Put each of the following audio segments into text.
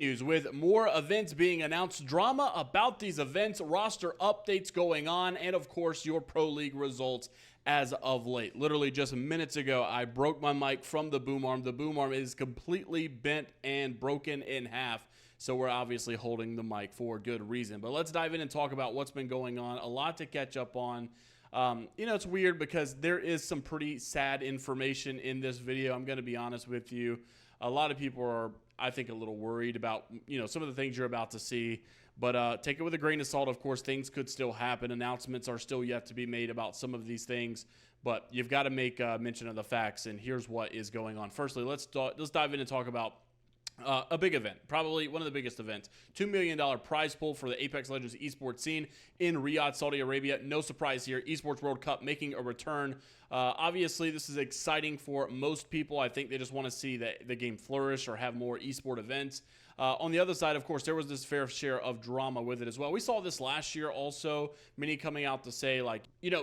With more events being announced, drama about these events, roster updates going on, and of course your Pro League results as of late. Literally just minutes ago, I broke my mic from the boom arm. The boom arm is completely bent and broken in half, so we're obviously holding the mic for good reason. But let's dive in and talk about what's been going on. A lot to catch up on. It's weird because there is some pretty sad information in this video. I'm going to be honest with you. A lot of people are, I think, a little worried about, some of the things you're about to see. But take it with a grain of salt. Of course, things could still happen. Announcements are still yet to be made about some of these things. But you've got to make mention of the facts, and here's what is going on. Firstly, let's dive in and talk about a big event, probably one of the biggest events. $2 million prize pool for the Apex Legends esports scene in Riyadh, Saudi Arabia. No surprise here. Esports World Cup making a return. Obviously, this is exciting for most people. I think they just want to see the game flourish or have more esport events. On the other side, of course, there was this fair share of drama with it as well. We saw this last year also, many coming out to say,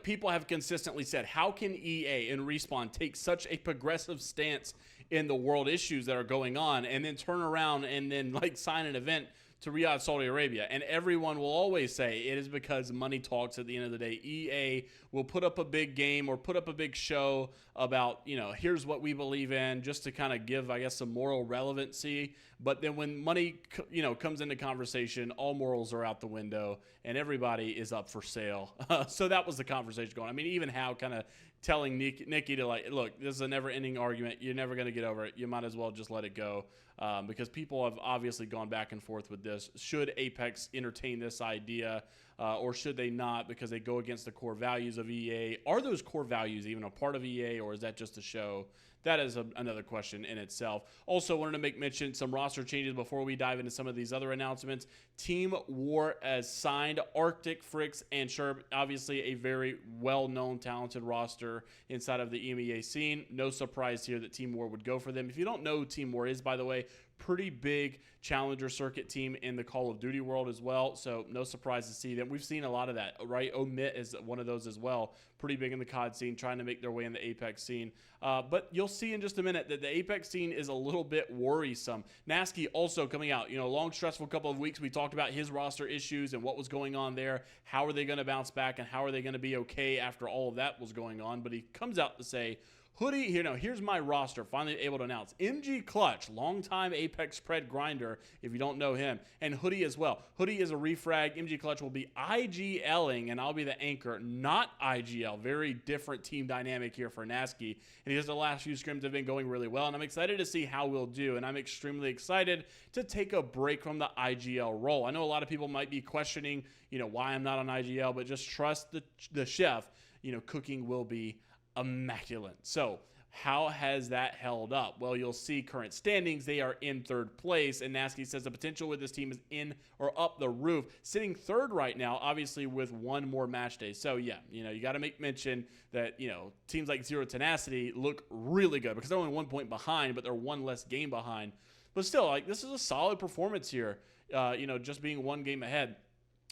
people have consistently said, how can EA and Respawn take such a progressive stance in the world issues that are going on and then turn around and then sign an event to Riyadh, Saudi Arabia? And everyone will always say it is because money talks at the end of the day. EA will put up a big game or put up a big show about, here's what we believe in, just to kind of give, I guess, some moral relevancy. But then when money, comes into conversation, all morals are out the window and everybody is up for sale. So that was the conversation going on. I mean, even how kind of telling Nikki to look, this is a never-ending argument. You're never going to get over it. You might as well just let it go, because people have obviously gone back and forth with this. Should Apex entertain this idea, or should they not, because they go against the core values of EA? Are those core values even a part of EA, or is that just a show? That is another question in itself. Also, wanted to make mention some roster changes before we dive into some of these other announcements. Team War has signed Arctic, Fricks, and Sherb. Obviously, a very well-known, talented roster inside of the EMEA scene. No surprise here that Team War would go for them. If you don't know who Team War is, by the way, pretty big challenger circuit team in the Call of Duty world as well, so no surprise to see them. We've seen a lot of that, right? Omit is one of those as well, pretty big in the COD scene, trying to make their way in the Apex scene. But you'll see in just a minute that the Apex scene is a little bit worrisome. Gnaske also coming out, long stressful couple of weeks. We talked about his roster issues and what was going on there. How are they going to bounce back and how are they going to be okay after all of that was going on? But he comes out to say, Hoodie, here's my roster, finally able to announce. MG Clutch, longtime Apex Pred grinder, if you don't know him, and Hoodie as well. Hoodie is a refrag. MG Clutch will be IGLing, and I'll be the anchor, not IGL. Very different team dynamic here for Gnaske. And he says the last few scrims have been going really well, and I'm excited to see how we'll do, and I'm extremely excited to take a break from the IGL role. I know a lot of people might be questioning, why I'm not on IGL, but just trust the chef. Cooking will be immaculate. So how has that held up? Well, you'll see current standings. They are in third place, and Gnaske says the potential with this team is in or up the roof, sitting third right now, obviously with one more match day. So yeah, you got to make mention that, teams like Zero Tenacity look really good because they're only 1 point behind, but they're one less game behind. But still, this is a solid performance here, just being one game ahead.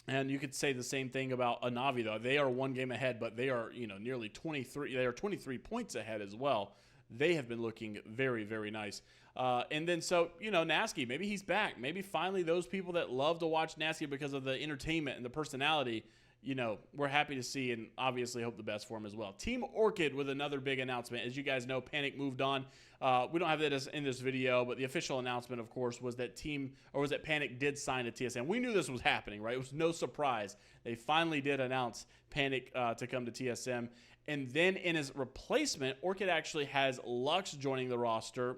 And you could say the same thing about Navi, though. They are one game ahead, but they are, nearly 23. They are 23 points ahead as well. They have been looking very, very nice. And then so, Gnaske, maybe he's back. Maybe finally those people that love to watch Gnaske because of the entertainment and the personality, we're happy to see and obviously hope the best for him as well. Team Orchid with another big announcement. As you guys know, Panic moved on. We don't have that in this video, but the official announcement, of course, was that Panic did sign to TSM. We knew this was happening, right? It was no surprise. They finally did announce Panic to come to TSM. And then in his replacement, Orchid actually has Lux joining the roster.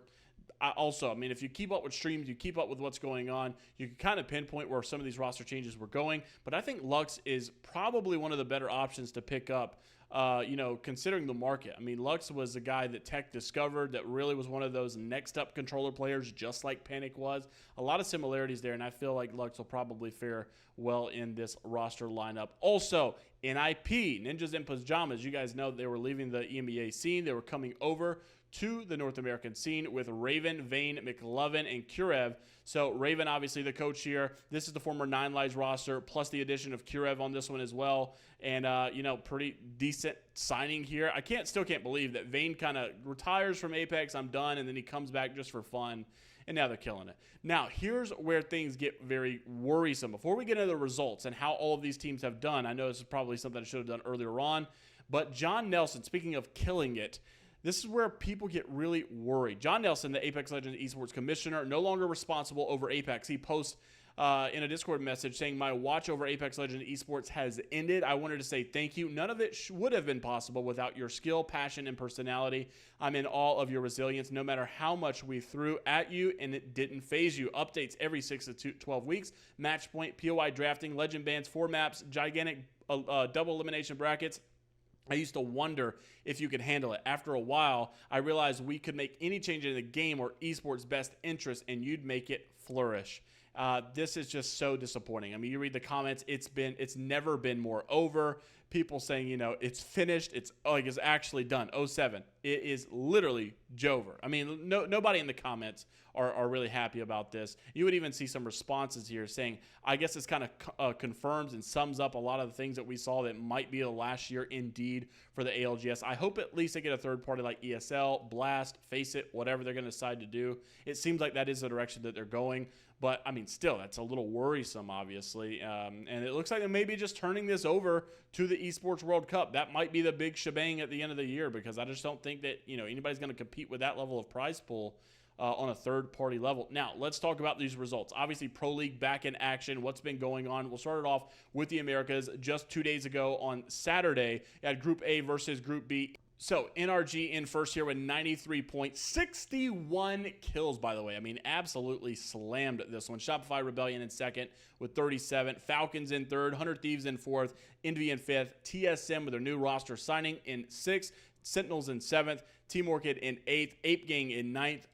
Also, if you keep up with streams, you keep up with what's going on, you can kind of pinpoint where some of these roster changes were going. But I think Lux is probably one of the better options to pick up, considering the market. Lux was a guy that Tech discovered that really was one of those next up controller players, just like Panic was. A lot of similarities there, and I feel like Lux will probably fare well in this roster lineup. Also, NIP, Ninjas in Pajamas, you guys know they were leaving the EMEA scene. They were coming over to the North American scene with Raven, Vayne, McLovin, and Kurev. So Raven, obviously the coach here. This is the former Nine Lives roster, plus the addition of Kurev on this one as well. And, pretty decent signing here. Still can't believe that Vayne kind of retires from Apex. I'm done. And then he comes back just for fun. and now they're killing it. Now, here's where things get very worrisome. Before we get into the results and how all of these teams have done, I know this is probably something I should have done earlier on, but John Nelson, speaking of killing it, this is where people get really worried. John Nelson, the Apex Legends Esports commissioner, no longer responsible over Apex. He posts in a Discord message saying, "My watch over Apex Legends Esports has ended. I wanted to say thank you. None of it would have been possible without your skill, passion, and personality. I'm in awe of your resilience, no matter how much we threw at you, and it didn't phase you. Updates every 6 to 12 weeks. Match point, POI drafting, legend bans, 4 maps, gigantic double elimination brackets. I used to wonder if you could handle it. After a while, I realized we could make any change in the game or esports' best interest, and you'd make it flourish." This is just so disappointing. I mean, you read the comments, it's never been more over. People saying, it's finished. It's actually done. 07. It is literally Jover. I mean, nobody in the comments are really happy about this. You would even see some responses here saying, I guess this kind of confirms and sums up a lot of the things that we saw that might be the last year indeed for the ALGS. I hope at least they get a third party like ESL, Blast, Face It, whatever they're going to decide to do. It seems like that is the direction that they're going. But, I mean, still, that's a little worrisome, obviously. And it looks like they may be just turning this over to the Esports World Cup. That might be the big shebang at the end of the year, because I just don't think that, anybody's going to compete with that level of prize pool on a third-party level. Now, let's talk about these results. Obviously, Pro League back in action. What's been going on? We'll start it off with the Americas. Just 2 days ago on Saturday, you had Group A versus Group B. So, NRG in first here with 93 points, 61 kills, by the way. I mean, absolutely slammed this one. Shopify Rebellion in second with 37. Falcons in third. 100 Thieves in fourth. Envy in fifth. TSM with their new roster signing in sixth. Sentinels in seventh. Team Orchid in eighth. Ape Gang in ninth.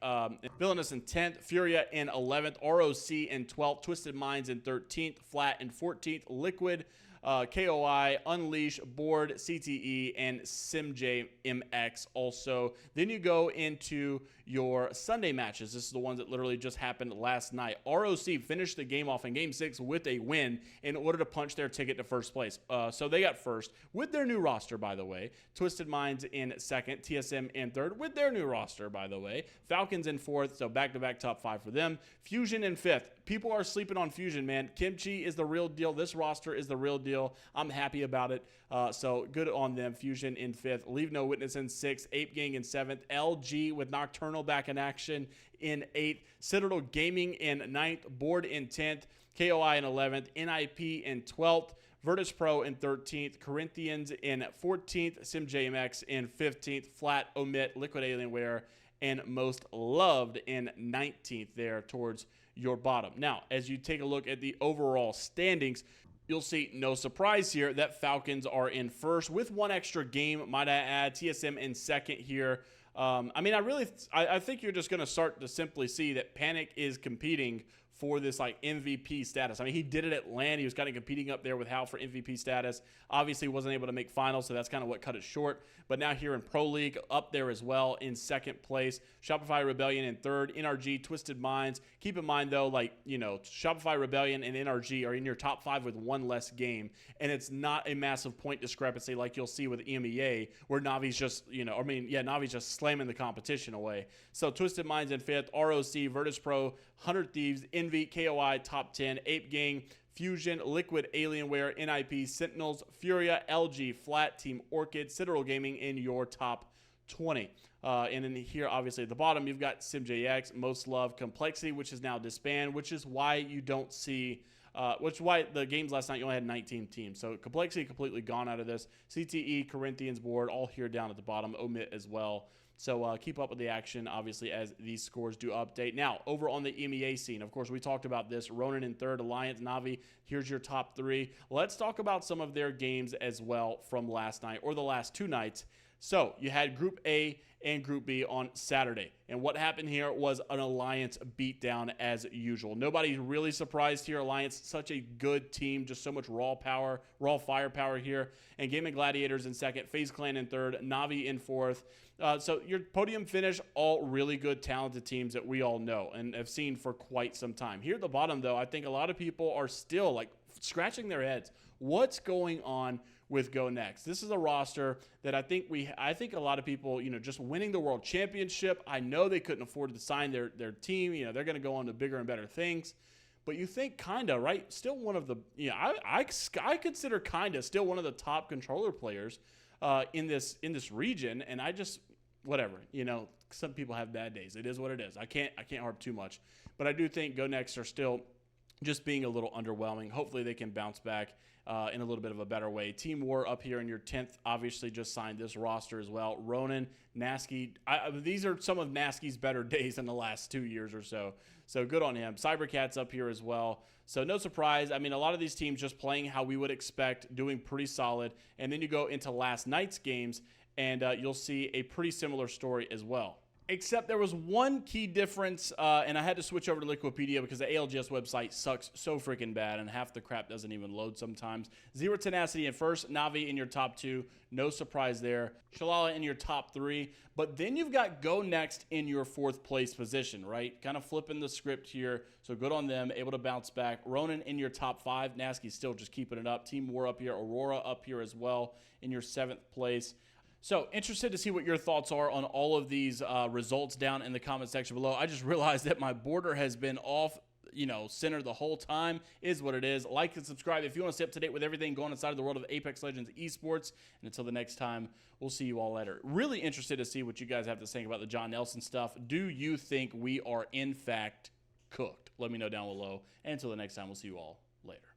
Villainous in 10th. Furia in 11th. ROC in 12th. Twisted Minds in 13th. Flat in 14th. Liquid, KOI, Unleash, Board, CTE, and SimJMX also. Then you go into your Sunday matches. This is the ones that literally just happened last night. ROC finished the game off in Game 6 with a win in order to punch their ticket to first place. So they got first with their new roster, by the way. Twisted Minds in second. TSM in third with their new roster, by the way. Falcons in fourth, so back-to-back top 5 for them. Fusion in fifth. People are sleeping on Fusion, man. Kimchi is the real deal. This roster is the real deal. I'm happy about it. So good on them. Fusion in fifth. Leave No Witness in sixth. Ape Gang in seventh. LG with Nocturnal back in action in eighth. Citadel Gaming in ninth. Board in 10th. KOI in 11th. NIP in 12th. Virtus Pro in 13th. Corinthians in 14th. SimJMX in 15th. Flat, Omit, Liquid Alienware, and Most Loved in 19th there towards your bottom. Now, as you take a look at the overall standings, you'll see no surprise here that Falcons are in first with one extra game, might I add. TSM in second here. I think you're just going to start to simply see that Panic is competing for this MVP status. I mean, he did it at LAN. He was kind of competing up there with Hal for MVP status. Obviously, wasn't able to make finals, so that's kind of what cut it short. But now here in Pro League, up there as well in second place. Shopify Rebellion in third. NRG, Twisted Minds. Keep in mind, though, Shopify Rebellion and NRG are in your top 5 with one less game. And it's not a massive point discrepancy like you'll see with EMEA, where Navi's just, Navi's just slamming the competition away. So Twisted Minds in fifth. ROC, Virtus Pro, 100 Thieves, Envy, KOI, top 10. Ape Gang, Fusion, Liquid, Alienware, NIP, Sentinels, Furia, LG, Flat, Team Orchid, Citadel Gaming in your top 20. And then here, obviously, at the bottom, you've got SimJX, Most Loved, Complexity, which is now disbanded, which is why you don't see, which is why the games last night, you only had 19 teams. So Complexity completely gone out of this. CTE, Corinthians, Board, all here down at the bottom. Omit as well. So keep up with the action, obviously, as these scores do update. Now, over on the EMEA scene, of course, we talked about this. Ronin in third, Alliance, Navi. Here's your top 3. Let's talk about some of their games as well from last night, or the last 2 nights. So you had Group A and Group B on Saturday. And what happened here was an Alliance beatdown as usual. Nobody's really surprised here. Alliance, such a good team, just so much raw power, raw firepower here. And Gaming Gladiators in second, FaZe Clan in third, Navi in fourth. So your podium finish, all really good, talented teams that we all know and have seen for quite some time. Here at the bottom, though, I think a lot of people are still scratching their heads. What's going on with Go Next. This is a roster that I think a lot of people, just winning the world championship, I know they couldn't afford to sign their team. They're going to go on to bigger and better things. But you think Kinda, right? Still one of the, I consider Kinda still one of the top controller players in this region. And I just, whatever, some people have bad days. It is what it is. I can't harp too much. But I do think Go Next are still just being a little underwhelming. Hopefully they can bounce back in a little bit of a better way. Team War up here in your 10th obviously just signed this roster as well. Ronan, Gnaske, these are some of Gnaske's better days in the last 2 years or so. So good on him. Cybercat's up here as well. So no surprise. I mean, a lot of these teams just playing how we would expect, doing pretty solid. And then you go into last night's games, and you'll see a pretty similar story as well. Except there was one key difference, and I had to switch over to Liquipedia because the ALGS website sucks so freaking bad, and half the crap doesn't even load sometimes. Zero Tenacity in first, Navi in your top 2. No surprise there. Shalala in your top 3. But then you've got Go Next in your 4th place position, right? Kind of flipping the script here. So good on them, able to bounce back. Ronan in your top 5. Gnaske still just keeping it up. Team War up here. Aurora up here as well in your 7th place. So, interested to see what your thoughts are on all of these results down in the comment section below. I just realized that my border has been off, center the whole time. Is what it is. Like and subscribe if you want to stay up to date with everything going inside of the world of Apex Legends Esports. And until the next time, we'll see you all later. Really interested to see what you guys have to think about the John Nelson stuff. Do you think we are, in fact, cooked? Let me know down below. And until the next time, we'll see you all later.